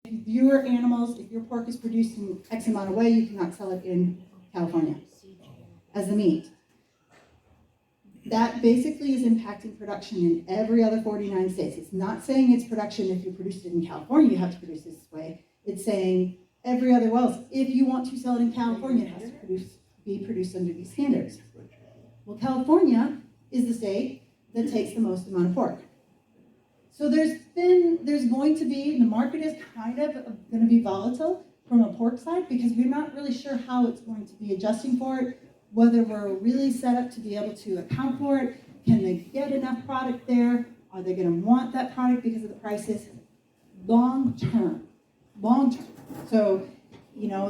if your animals, if your pork is produced in X amount of way, you cannot sell it in California as the meat. That basically is impacting production in every other 49 states. It's not saying it's production if you produce it in California, you have to produce this way. It's saying every other else, if you want to sell it in California, it has to be produced under these standards. Well, California is the state that takes the most amount of pork. So there's going to be, the market is kind of going to be volatile from a pork side because we're not really sure how it's going to be adjusting for it, whether we're really set up to be able to account for it. Can they get enough product there? Are they going to want that product because of the prices? Long term. So,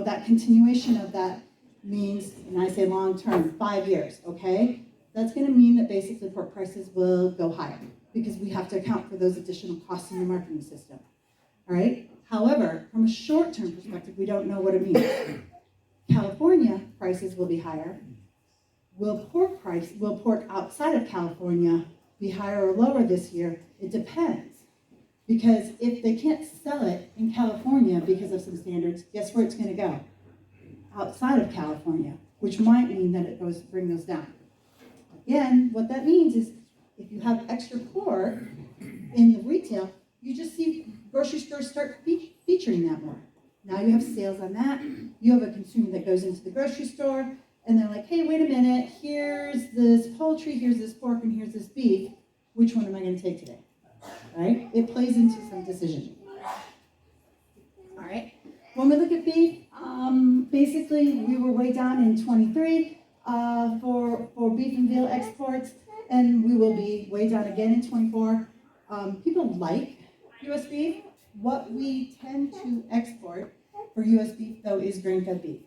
that continuation of that means, and I say long term, 5 years, okay? That's going to mean that basically pork prices will go higher because we have to account for those additional costs in the marketing system, all right? However, from a short-term perspective, we don't know what it means. California prices will be higher. Will pork outside of California be higher or lower this year? It depends. Because if they can't sell it in California because of some standards, guess where it's going to go? Outside of California, which might mean that it bring those down. Again, what that means is if you have extra pork in the retail, you just see grocery stores start featuring that more. Now you have sales on that. You have a consumer that goes into the grocery store and they're like, hey, wait a minute, here's this poultry, here's this pork, and here's this beef. Which one am I going to take today? Right? It plays into some decision. All right. When we look at beef, basically we were way down in 23 for beef and veal exports, and we will be way down again in 24. People like U.S. beef. What we tend to export for U.S. beef, though, is grain-fed beef.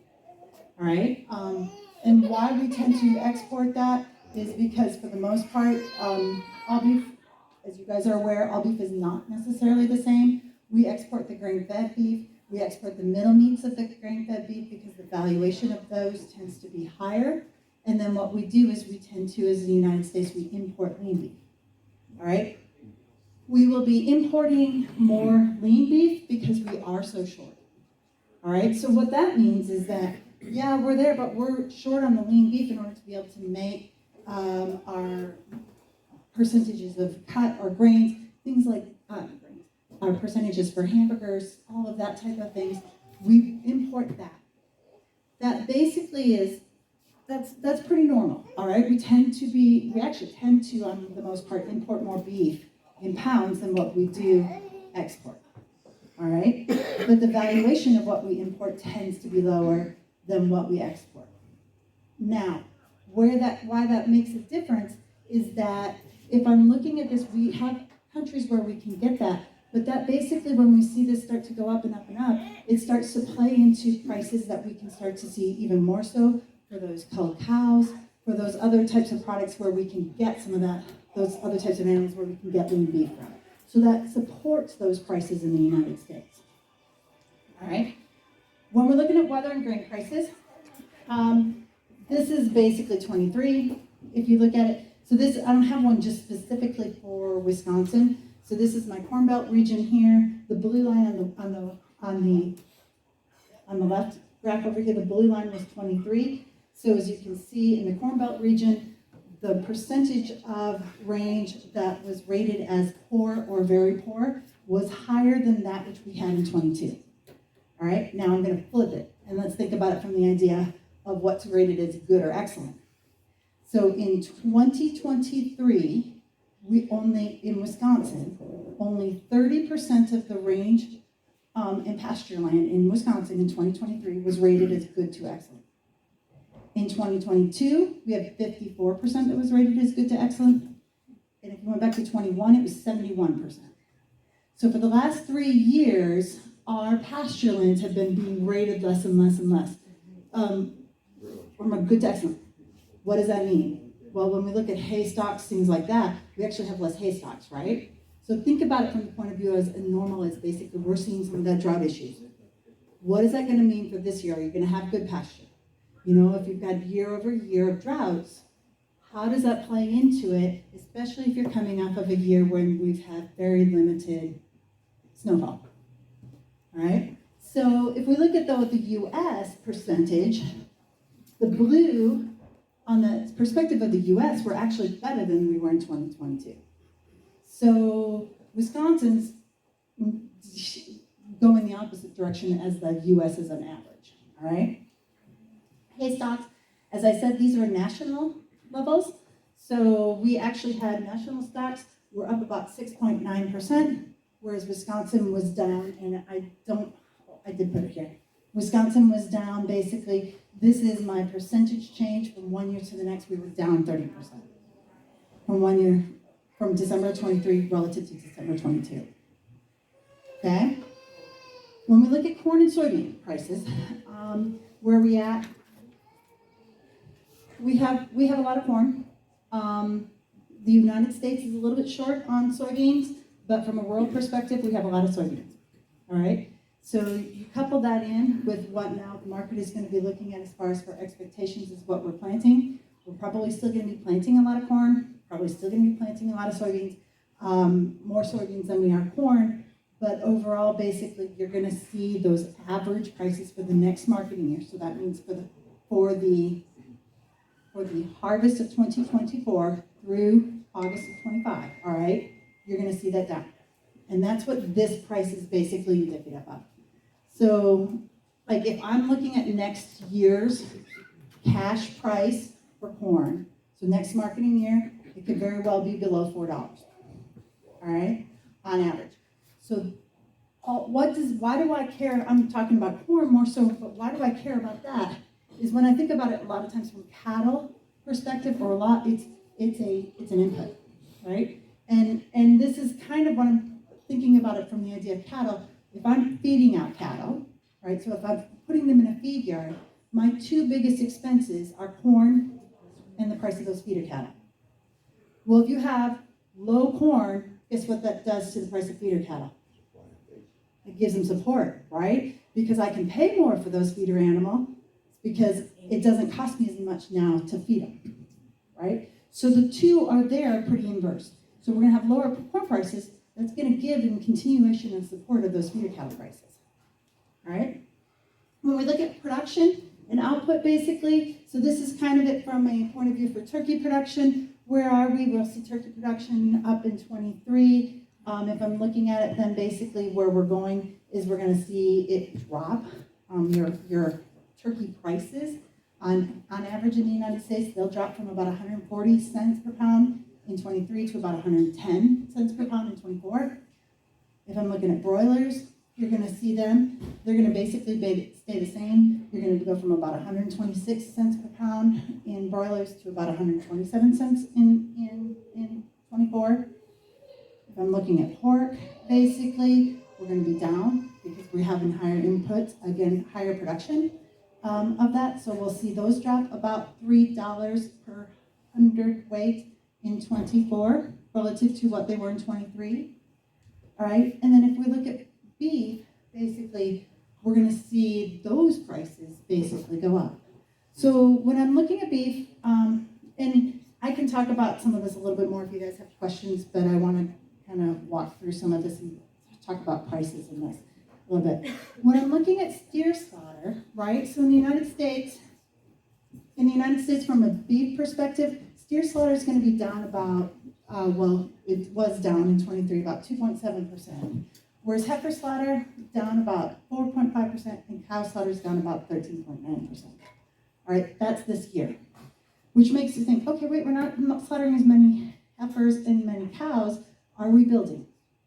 All right? And why we tend to export that is because, for the most part, all beef, as you guys are aware, all beef is not necessarily the same. We export the grain-fed beef. We export the middle meats of the grain-fed beef because the valuation of those tends to be higher. And then what we do is we tend to, as the United States, we import lean beef. All right? We will be importing more lean beef because we are so short. All right? So what that means is that, yeah, we're there, but we're short on the lean beef in order to be able to make our percentages of cut or grains, things like our percentages for hamburgers, all of that type of things. We import that. That basically is, that's pretty normal, all right? We actually tend to, on the most part, import more beef in pounds than what we do export, all right? But the valuation of what we import tends to be lower than what we export. Now, why that makes a difference is that if I'm looking at this, we have countries where we can get that, but that basically, when we see this start to go up and up and up, it starts to play into prices that we can start to see even more so for those culled cows, for those other types of products where we can get some of that, those other types of animals where we can get lean beef from. So that supports those prices in the United States. All right. When we're looking at weather and grain prices, this is basically 23. If you look at it, so this, I don't have one just specifically for Wisconsin. So this is my Corn Belt region here. The blue line on the left graph over here, the blue line was 23. So as you can see in the Corn Belt region, the percentage of range that was rated as poor or very poor was higher than that which we had in 22. All right, now I'm going to flip it, and let's think about it from the idea of what's rated as good or excellent. So in 2023, in Wisconsin, only 30% of the range in pasture land in Wisconsin in 2023 was rated as good to excellent. In 2022, we had 54% that was rated as good to excellent. And if you went back to 21, it was 71%. So for the last 3 years, our pasture lands have been being rated less and less and less from a good to excellent. What does that mean? Well, when we look at hay stocks, things like that, we actually have less hay stocks, right? So think about it from the point of view as normal as basically we're seeing some of that drought issues. What is that going to mean for this year? Are you going to have good pasture? You know, if you've got year over year of droughts, how does that play into it, especially if you're coming off of a year when we've had very limited snowfall? all right? So if we look at the US percentage, the blue, on the perspective of the US, we're actually better than we were in 2022. So Wisconsin's going the opposite direction as the US as an average, all right? Hay stocks, as I said, these are national levels. So we actually had national stocks were up about 6.9%, whereas Wisconsin was down, and I did put it here. Wisconsin was down, basically, this is my percentage change from one year to the next, we were down 30%. From 1 year, from December 23 relative to December 22. Okay? When we look at corn and soybean prices, where are we at? We have a lot of corn. The United States is a little bit short on soybeans, but from a world perspective, we have a lot of soybeans. All right? So you couple that in with what now the market is going to be looking at as far as for expectations is what we're planting. We're probably still going to be planting a lot of corn, probably still going to be planting a lot of soybeans, more soybeans than we are corn. But overall, basically, you're going to see those average prices for the next marketing year. So that means for the harvest of 2024 through August of 25, all right? You're going to see that down. And that's what this price is basically indicative of. So, like if I'm looking at next year's cash price for corn, so next marketing year, it could very well be below $4, all right, on average. So why do I care? I'm talking about corn more so, but why do I care about that? Is when I think about it a lot of times from cattle perspective, or a lot, it's an input, right? And this is kind of what I'm thinking about it from the idea of cattle. If I'm feeding out cattle, right? So if I'm putting them in a feed yard, my two biggest expenses are corn and the price of those feeder cattle. Well, if you have low corn, guess what that does to the price of feeder cattle? It gives them support, right? Because I can pay more for those feeder animals because it doesn't cost me as much now to feed them, right? So the two are there pretty inverse. So we're going to have lower corn prices. That's going to give in continuation and support of those feeder cattle prices, all right? When we look at production and output, basically, so this is kind of it from a point of view for turkey production. Where are we? We'll see turkey production up in 23. If I'm looking at it, then basically where we're going is we're going to see it drop. Your turkey prices on average in the United States, they'll drop from about 140 cents per pound in 23 to about 110 cents per pound in 24. If I'm looking at broilers, you're going to see them. They're going to basically stay the same. You're going to go from about 126 cents per pound in broilers to about 127 cents in 24. If I'm looking at pork, basically, we're going to be down because we're having higher inputs, again, higher production of that. So we'll see those drop about $3 per hundredweight in 24 relative to what they were in 23. All right, and then if we look at beef, basically, we're going to see those prices basically go up. So when I'm looking at beef, and I can talk about some of this a little bit more if you guys have questions, but I want to kind of walk through some of this and talk about prices in this a little bit. When I'm looking at steer slaughter, right, so in the United States from a beef perspective, steer slaughter is going to be down about, it was down in 23, about 2.7%. Whereas heifer slaughter down about 4.5%, and cow slaughter is down about 13.9%. All right, that's this year, which makes you think, okay, wait, we're not slaughtering as many heifers and many cows. Are we building?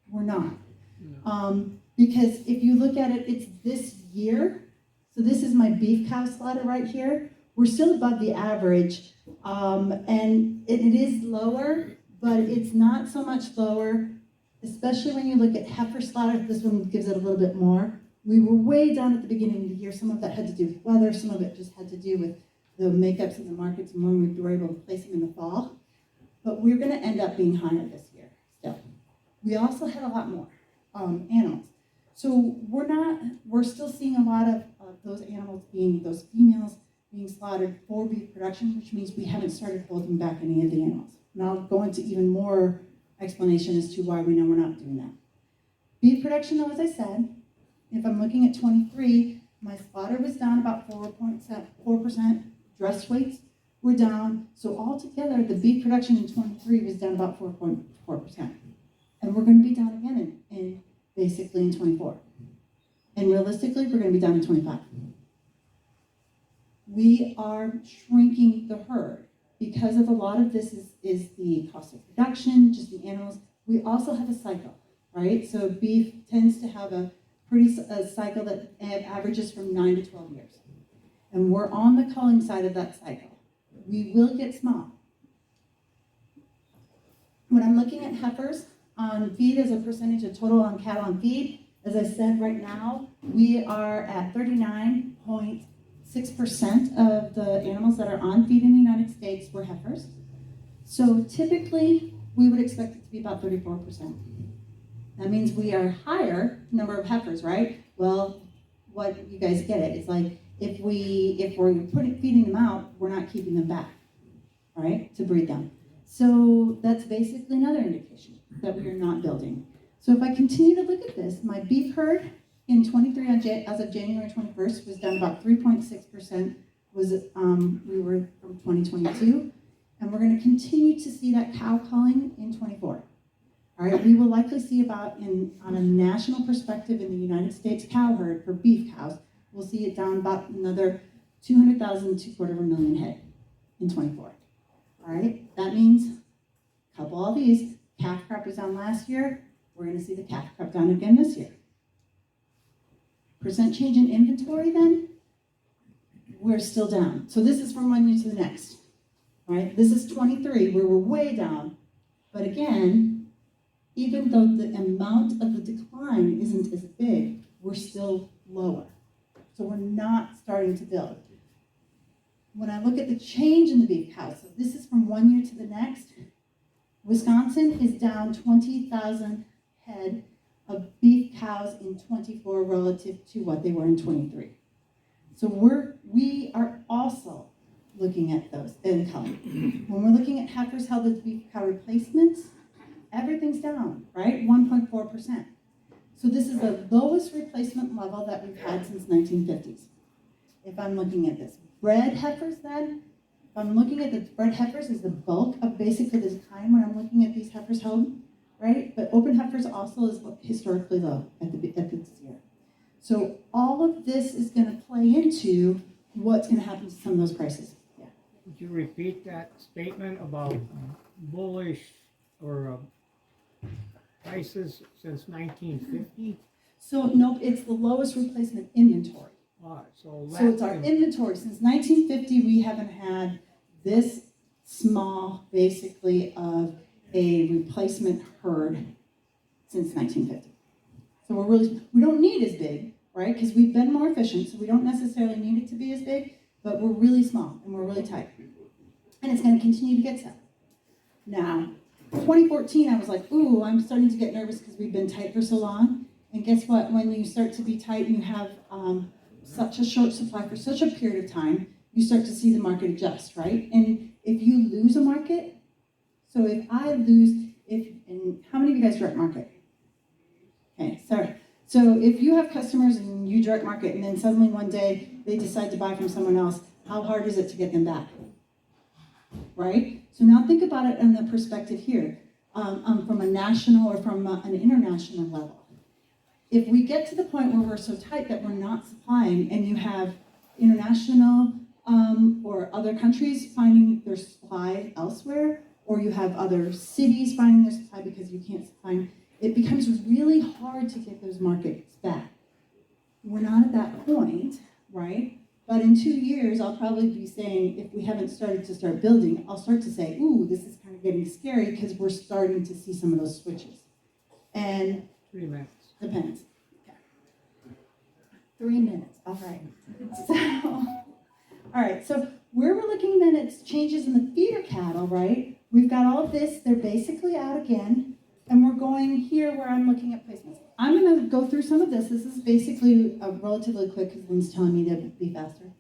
We're not. No. Because if you look at it, it's this year. So this is my beef cow slaughter right here. We're still above the average, and it is lower, but it's not so much lower, especially when you look at heifer slaughter. This one gives it a little bit more. We were way down at the beginning of the year. Some of that had to do with weather. Some of it just had to do with the makeups in the markets and when we were able to place them in the fall. But we're going to end up being higher this year still. We also had a lot more animals. So we're still seeing a lot of those animals those females being slaughtered for beef production, which means we haven't started holding back any of the animals. And I'll go into even more explanation as to why we know we're not doing that. Beef production, though, as I said, If I'm looking at 23, my spotter was down about 4%, dressed weights were down. So altogether, the beef production in 23 was down about 4.4%. And we're going to be down again in basically in 24. And realistically, we're going to be down in 25. We are shrinking the herd because of a lot of this is the cost of production, just the animals. We also have a cycle, right? So beef tends to have a cycle that averages from 9 to 12 years. And we're on the culling side of that cycle. We will get small. When I'm looking at heifers on feed as a percentage of total on cattle on feed, as I said right now, we are at 39.6% of the animals that are on feed in the United States were heifers. So typically, we would expect it to be about 34%. That means we are higher number of heifers, right? Well, what you guys get it. It's like if we're feeding them out, we're not keeping them back, right? To breed them. So that's basically another indication that we are not building. So if I continue to look at this, my beef herd in 23 as of January 21st was down about 3.6%. We were from 2022, and we're going to continue to see that cow culling in 24. All right, we will likely see about on a national perspective in the United States cow herd for beef cows, we'll see it down about another 200,000 to 250,000 head in 24. All right, that means couple all these. Calf crop was down last year. We're going to see the calf crop down again this year. Percent change in inventory then, we're still down. So this is from one year to the next, right? This is 23, where we're way down. But again, even though the amount of the decline isn't as big, we're still lower. So we're not starting to build. When I look at the change in the beef cows, so this is from one year to the next, Wisconsin is down 20,000 head of beef cows in 24 relative to what they were in 23. So we are also looking at those income. When we're looking at heifers held as beef cow replacements, everything's down, right? 1.4%. So this is the lowest replacement level that we've had since 1950s. If I'm looking at this, bred heifers then, if I'm looking at the bred heifers is the bulk of basically the time when I'm looking at these heifers held, right? But open heifers also is historically low at this year. So all of this is going to play into what's going to happen to some of those prices. Yeah. Would you repeat that statement about bullish or prices since 1950? So nope, it's the lowest replacement inventory. So it's our inventory. Since 1950, we haven't had this small, basically, of a replacement herd since 1950. So we don't need as big, right? Because we've been more efficient, so we don't necessarily need it to be as big, but we're really small and we're really tight. And it's going to continue to get so. Now, 2014, I was like, ooh, I'm starting to get nervous because we've been tight for so long. And guess what? When you start to be tight and you have such a short supply for such a period of time, you start to see the market adjust, right? And if you lose a market, so if I lose, and how many of you guys direct market? Okay, sorry. So if you have customers and you direct market and then suddenly one day they decide to buy from someone else, how hard is it to get them back? Right? So now think about it in the perspective here, from a national or from an international level. If we get to the point where we're so tight that we're not supplying and you have international or other countries finding their supply elsewhere, or you have other cities finding their supply because you can't supply, it becomes really hard to get those markets back. We're not at that point, right? But in 2 years, I'll probably be saying, if we haven't started to start building, I'll start to say, ooh, this is kind of getting scary because we're starting to see some of those switches. And 3 minutes. Depends. Okay. 3 minutes, all right. So, all right, so where we're looking then at changes in the feeder cattle, right? We've got all of this, they're basically out again, and we're going here where I'm looking at placements. I'm going to go through some of this. This is basically relatively quick because Lynn's telling me to be faster.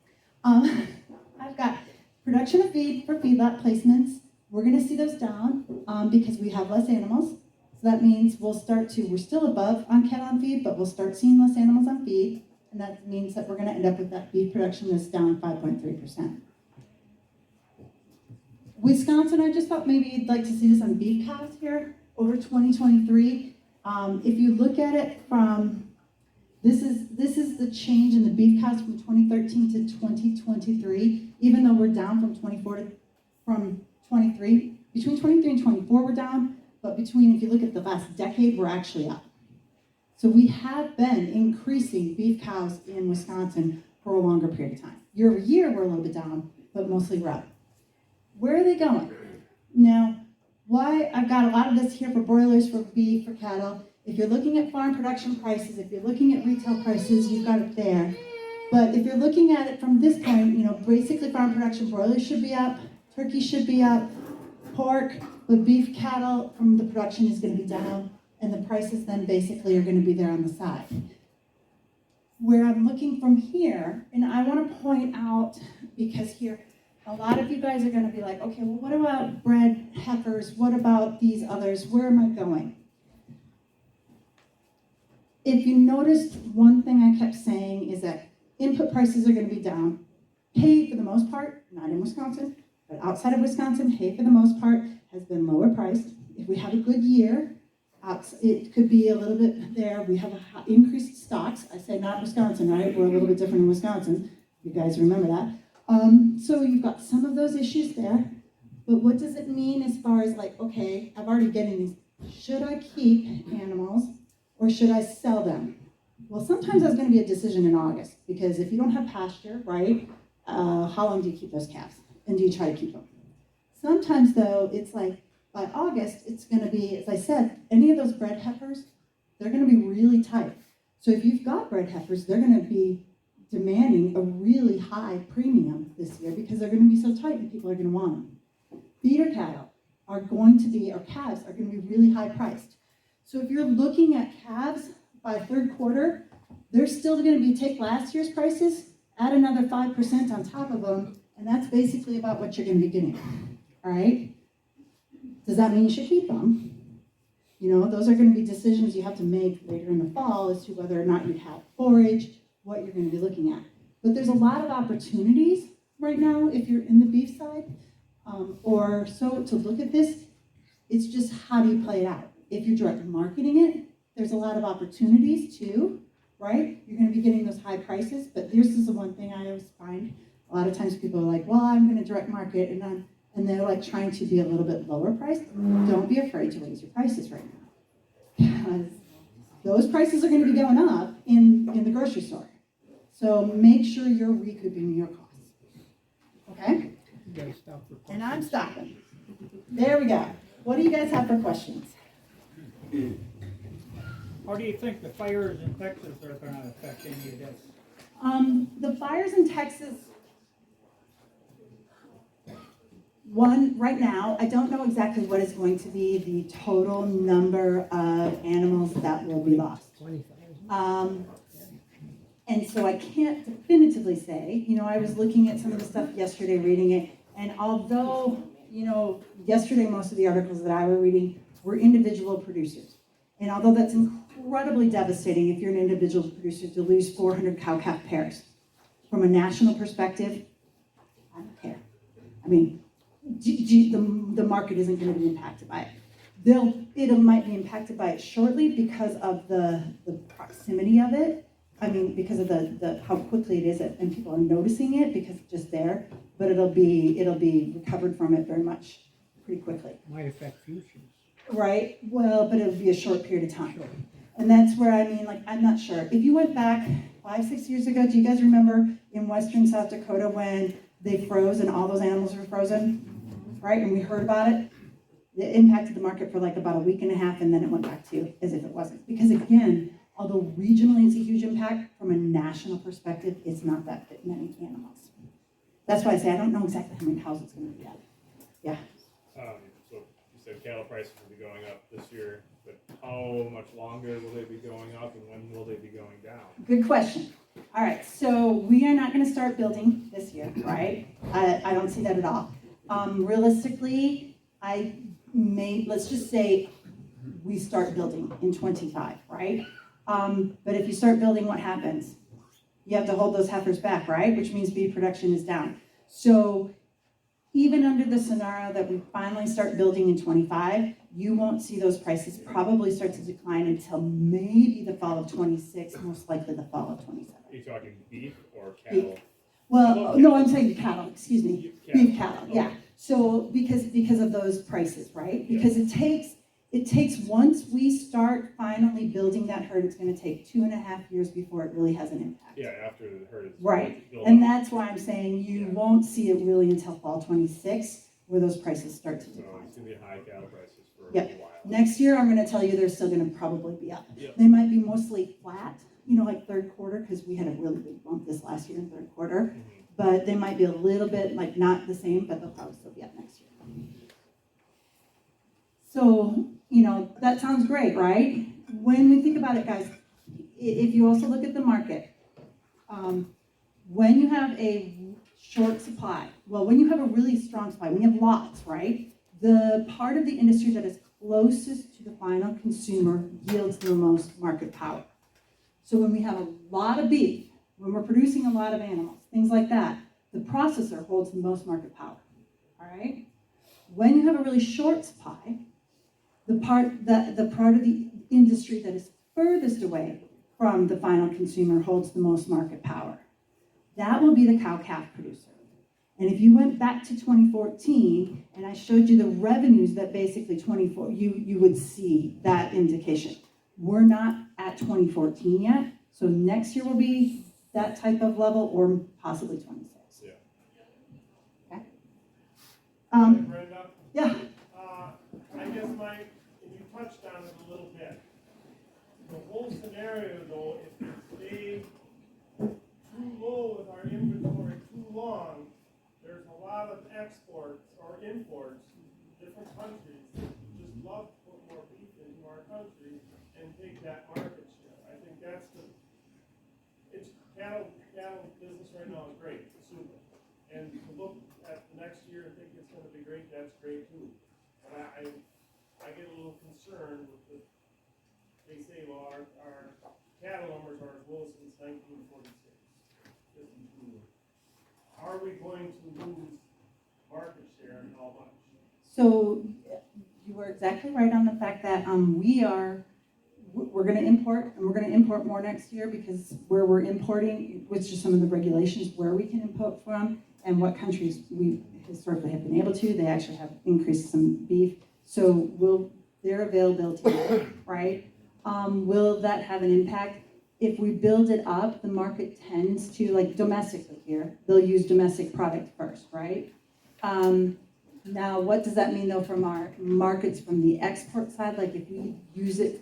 I've got production of feed for feedlot placements. We're going to see those down because we have less animals. So that means we're still above on cattle on feed, but we'll start seeing less animals on feed. And that means that we're gonna end up with that beef production that's down 5.3%. Wisconsin, I just thought maybe you'd like to see this on beef cows here over 2023. If you look at it from, this is the change in the beef cows from 2013 to 2023, even though we're down from 23, between 23 and 24 we're down, but if you look at the last decade, we're actually up. So we have been increasing beef cows in Wisconsin for a longer period of time. Year over year, we're a little bit down, but mostly we're up. Where are they going? Now, why I've got a lot of this here for broilers, for beef, for cattle. If you're looking at farm production prices, if you're looking at retail prices, you've got it there. But if you're looking at it from this point, basically farm production, broilers should be up, turkey should be up, pork, but beef cattle from the production is going to be down, and the prices then basically are going to be there on the side. Where I'm looking from here, and I want to point out, because here, a lot of you guys are going to be like, okay, well, what about bred heifers? What about these others? Where am I going? If you noticed, one thing I kept saying is that input prices are going to be down. Hay, for the most part, not in Wisconsin, but outside of Wisconsin, hay, for the most part, has been lower priced. If we have a good year, it could be a little bit there. We have increased stocks. I say not Wisconsin, right? We're a little bit different in Wisconsin. You guys remember that. So you've got some of those issues there, but what does it mean as far as like, okay, I've already getting these, should I keep animals or should I sell them? Well, sometimes that's going to be a decision in August, because if you don't have pasture, right, how long do you keep those calves? And do you try to keep them? Sometimes though, it's like by August, it's going to be, as I said, any of those bred heifers, they're going to be really tight. So if you've got bred heifers, they're going to be demanding a really high premium this year because they're going to be so tight and people are going to want them. Feeder cattle are going to be, or calves are going to be really high priced. So if you're looking at calves by third quarter, they're still going to be take last year's prices, add another 5% on top of them, and that's basically about what you're going to be getting. All right? Does that mean you should keep them? Those are going to be decisions you have to make later in the fall as to whether or not you have forage, what you're going to be looking at. But there's a lot of opportunities right now if you're in the beef side, or so to look at this. It's just how do you play it out? If you're direct marketing it, there's a lot of opportunities too, right? You're going to be getting those high prices, but this is the one thing I always find. A lot of times people are like, well, I'm going to direct market, and they're like trying to be a little bit lower priced. Don't be afraid to raise your prices right now, because those prices are going to be going up in the grocery store. So make sure you're recouping your costs. Okay? You gotta stop for questions. And I'm stopping. There we go. What do you guys have for questions? How do you think the fires in Texas are gonna affect any of this? The fires in Texas, right now, I don't know exactly what is going to be the total number of animals that will be lost. 20,000? And so I can't definitively say, I was looking at some of the stuff yesterday, reading it, and although, yesterday most of the articles that I were reading were individual producers. And although that's incredibly devastating if you're an individual producer to lose 400 cow-calf pairs, from a national perspective, I don't care. I mean, the market isn't going to be impacted by it. It might be impacted by it shortly because of the proximity of it. I mean, because of the how quickly it is, and people are noticing it because it's just there. But it'll be recovered from it very much pretty quickly. Might affect futures. Right. Well, but it'll be a short period of time. Sure. And that's where I'm not sure. If you went back 5-6 years ago, do you guys remember in western South Dakota when they froze and all those animals were frozen? Right? And we heard about it. It impacted the market for like about a week and a half, and then it went back to as if it wasn't. Because again, although regionally it's a huge impact, from a national perspective, it's not that many animals. That's why I say I don't know exactly how many cows it's going to be at. Yeah. So you said cattle prices will be going up this year, but how much longer will they be going up, and when will they be going down? Good question. All right, so we are not going to start building this year, right? I don't see that at all. Realistically, let's just say we start building in 25, right? But if you start building, what happens? You have to hold those heifers back, right? Which means beef production is down. So even under the scenario that we finally start building in 25, you won't see those prices probably start to decline until maybe the fall of 26, most likely the fall of 27. Are you talking beef or cattle? Beef. Well, no, I'm saying cattle, excuse me. Cattle. Beef cattle, yeah. So because of those prices, right? Because it takes once we start finally building that herd, it's going to take 2.5 years before it really has an impact. Yeah, after the herd is Right, built and up. that's why I'm saying you won't see it really until fall 26, where those prices start to So decline. it's gonna be high cattle prices for Yep. a while. Next year, I'm going to tell you they're still going to probably be up. Yep. They might be mostly flat, like third quarter, because we had a really big bump this last year in third quarter. But they might be a little bit, like, not the same, but they'll probably still be up next year. So, that sounds great, right? When we think about it, guys, if you also look at the market, when you have a short supply, when you have a really strong supply, when you have lots, right? The part of the industry that is closest to the final consumer yields the most market power. So when we have a lot of beef, when we're producing a lot of animals, things like that, the processor holds the most market power, all right? When you have a really short supply, the part of the industry that is furthest away from the final consumer holds the most market power. That will be the cow-calf producer. And if you went back to 2014, and I showed you the revenues that basically you would see that indication. We're not at 2014 yet, so next year will be that type of level, or possibly 26. Yeah. Okay. Brenda? Yeah. I guess and you touched on it a little bit. The whole scenario, though, if we stay too low with our inventory too long, there's a lot of exports or imports from different countries that just love to put more beef into our country and take that market share. I think that's cattle business right now is great, it's super. And to look at the next year and think it's gonna be great, that's great too. But I get a little concerned with they say, well, our cattle numbers are as low since 1946, 52. Are we going to lose market share and how much? So you were exactly right on the fact that we're going to import, and we're going to import more next year, because where we're importing, which are some of the regulations where we can import from and what countries we historically have been able to. They actually have increased some beef. So their availability, right? Will that have an impact? If we build it up, the market tends to, like domestically here, they'll use domestic product first, right? Now, what does that mean though from our markets from the export side? Like if we lose it,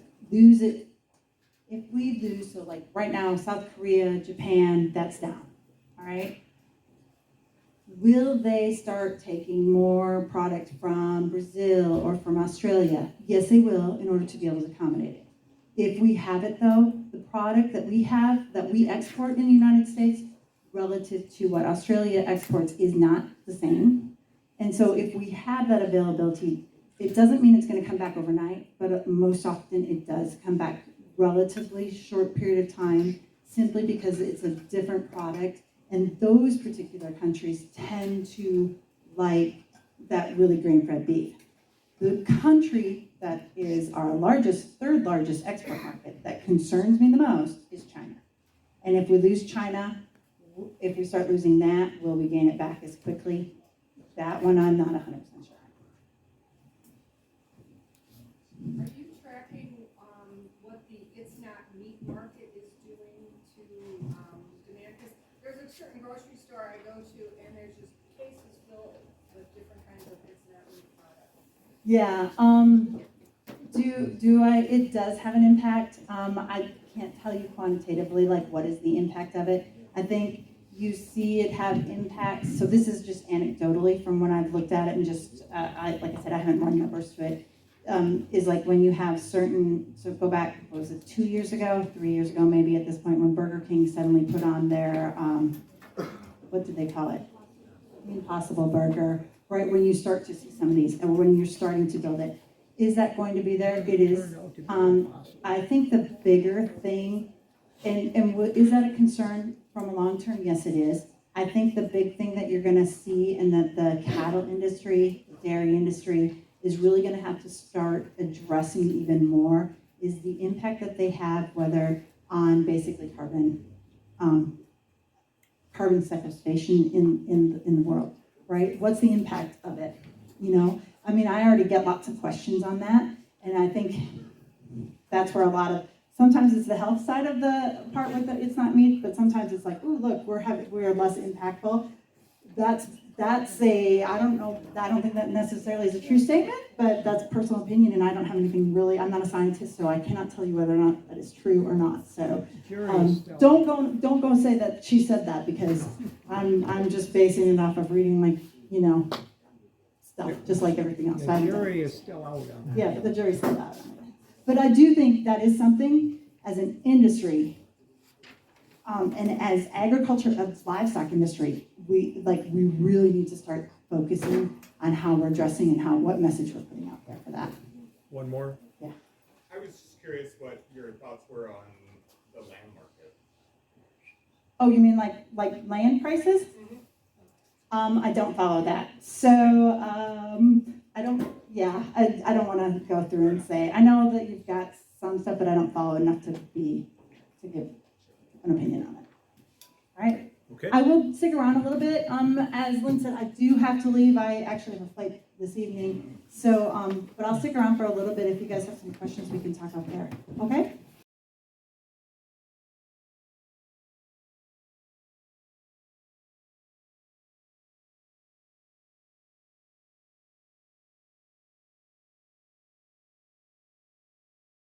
so like right now, South Korea, Japan, that's down, all right? Will they start taking more product from Brazil or from Australia? Yes, they will, in order to be able to accommodate it. If we have it though, the product that we have, that we export in the United States, relative to what Australia exports is not the same. And so if we have that availability, it doesn't mean it's going to come back overnight, but most often it does come back relatively short period of time, simply because it's a different product. And those particular countries tend to like that really grain-fed beef. The country that is our third largest export market that concerns me the most is China. And if we lose China, if we start losing that, will we gain it back as quickly? That one I'm not 100% sure. Are you tracking what the It's Not Meat market is doing to demand? Because there's a certain grocery store I go to, and there's just cases filled with different kinds of It's Not Meat products. Yeah, it does have an impact. I can't tell you quantitatively, like what is the impact of it. I think you see it have impacts. So this is just anecdotally from when I've looked at it, and just, like I said, I haven't run numbers to it. Is like when you have certain, so go back, what was it, 2 years ago, 3 years ago maybe at this point, when Burger King suddenly put on their, what did they call it? The Impossible Burger, right? When you start to see some of these, and when you're starting to build it, Is that going to be there? It is. I think the bigger thing, is that a concern from a long term? Yes, it is. I think the big thing that you're gonna see and that the cattle industry, dairy industry, is really gonna have to start addressing even more is the impact that they have, whether on basically carbon sequestration in the world, right? What's the impact of it? You know, I mean, I already get lots of questions on that, and I think that's where a lot of, sometimes it's the health side of the part with it's not meat, but sometimes it's like, oh, look, we're less impactful. That's I don't think that necessarily is a true statement, but that's personal opinion, and I don't have anything really, I'm not a scientist, so I cannot tell you whether or not that is true or not. So don't go say that she said that, because I'm just basing it off of reading, like, you know, stuff, just like everything else. The jury is still out on that. Yeah, but the jury's still out on it. But I do think that is something as an industry, and as agriculture, as livestock industry, we really need to start focusing on how we're addressing and what message we're putting out there for that. One more? Yeah. I was just curious what your thoughts were on the land market. Oh, you mean like land prices? I don't follow that. So I don't want to go through and say, I know that you've got some stuff, but I don't follow enough to give an opinion on it. All right. Okay. I will stick around a little bit. As Lynn said, I do have to leave. I actually have a flight this evening. So, but I'll stick around for a little bit. If you guys have some questions, we can talk out there. Okay?